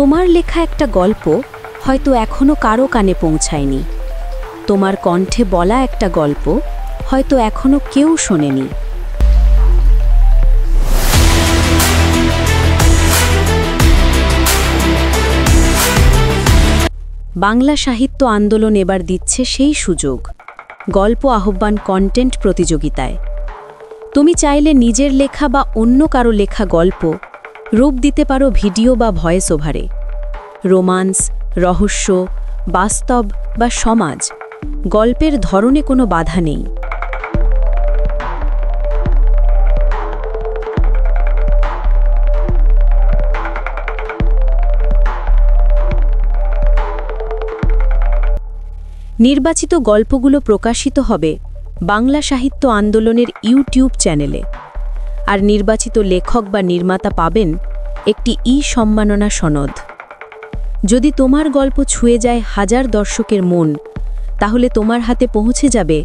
তোমার লেখা একটা গল্প হয়তো এখনো কারো কানে পৌঁছায়নি। তোমার কণ্ঠে বলা একটা গল্প হয়তো এখনো কেউ শোনেনি। বাংলা সাহিত্য আন্দোলন এবার দিচ্ছে সেই সুযোগ, গল্প আহ্বান কন্টেন্ট প্রতিযোগিতায়। তুমি চাইলে নিজের লেখা বা অন্য কারো লেখা গল্প রূপ দিতে পারো ভিডিও বা ভয়েস ওভারে। রোমান্স, রহস্য, বাস্তব বা সমাজ, গল্পের ধরনে কোনো বাধা নেই। নির্বাচিত গল্পগুলো প্রকাশিত হবে বাংলা সাহিত্য আন্দোলনের ইউটিউব চ্যানেলে, আর নির্বাচিত লেখক বা নির্মাতা পাবেন একটি সম্মাননা সনদ। যদি তোমার গল্প ছুঁয়ে যায় হাজার দর্শকের মন, তাহলে তোমার হাতে পৌঁছে যাবে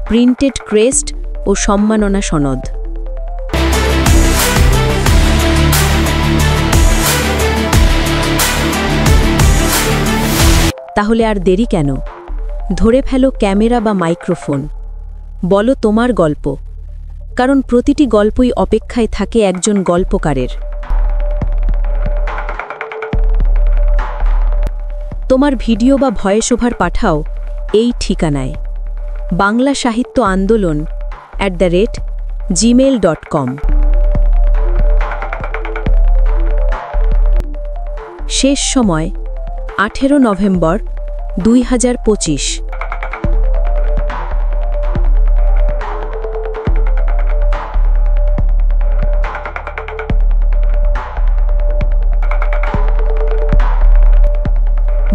প্রিন্টেড ক্রেস্ট ও সম্মাননা সনদ। তাহলে আর দেরি কেন? ধরে ফেলো ক্যামেরা বা মাইক্রোফোন, বলো তোমার গল্প, কারণ প্রতিটি গল্পই অপেক্ষায় থাকে একজন গল্পকারের। তোমার ভিডিও বা ভয়েস ওভার পাঠাও এই ঠিকানায় banglasahittyoandolon@gmail.com। শেষ সময় 18 নভেম্বর 2025।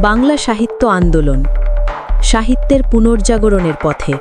বাংলা সাহিত্য আন্দোলন, সাহিত্যের পুনর্জাগরণের পথে।